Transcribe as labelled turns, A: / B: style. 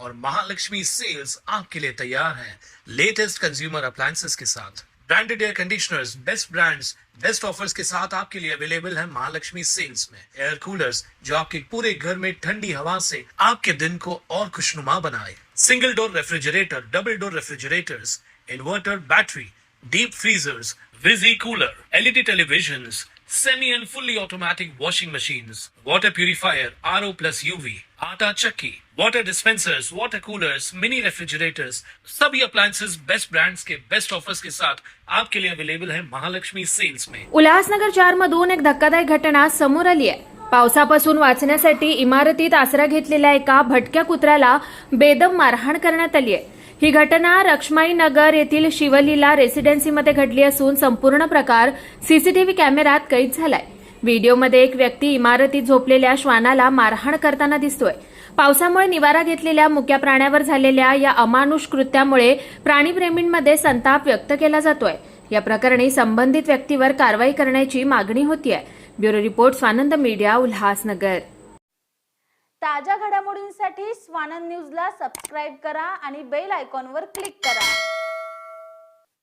A: और महालक्ष्मी सेल्स आपके लिए तैयार है लेटेस्ट कंज्यूमर अप्लायंसेस के साथ। Branded air conditioners, best brands, best offers के साथ आपके लिए अवेलेबल है महालक्ष्मी सेल्स में। एयर कूलर्स जो आपके पूरे घर में ठंडी हवा से आपके दिन को और खुशनुमा बनाए। Single door refrigerator, double door refrigerators, inverter battery, deep freezers, विजी cooler, LED televisions, semi and fully automatic washing machines, water purifier, RO plus UV, आटा चक्की, water dispensers, water coolers, mini refrigerators, सभी appliances बेस्ट ब्रांड्स के best offers के साथ आपके लिए available है Mahalakshmi sales में।
B: उल्हासनगर 4 मधून एक धक्कादायक घटना समोर आली आहे। पावसापासून वाचण्यासाठी इमारतीत आसरा घेतलेल्या एका भटक्या कुत्र्याला बेदम मारहाण करण्यात आली आहे। ही घटना रक्ष्माई नगर येथील शिवलीला रेसिडेन्सीमध्ये घडली असून संपूर्ण प्रकार सीसीटीव्ही कॅमेऱ्यात कैद झालाय। व्हिडिओमध्ये एक व्यक्ती इमारतीत झोपलेल्या श्वानाला मारहाण करताना दिसतोय। पावसामुळे निवारा घेतलेल्या मुक्या प्राण्यावर झालेल्या या अमानुष कृत्यामुळे प्राणीप्रेमींमध्ये संताप व्यक्त केला जातोय। या प्रकरणी संबंधित व्यक्तीवर कारवाई करण्याची मागणी होतीये। Bureau report Swanand media, Ulhasnagar.
C: ताज्या घडामोडींसाठी स्वानंद न्यूजला सबस्क्राइब करा आणि बेल आयकॉनवर क्लिक करा।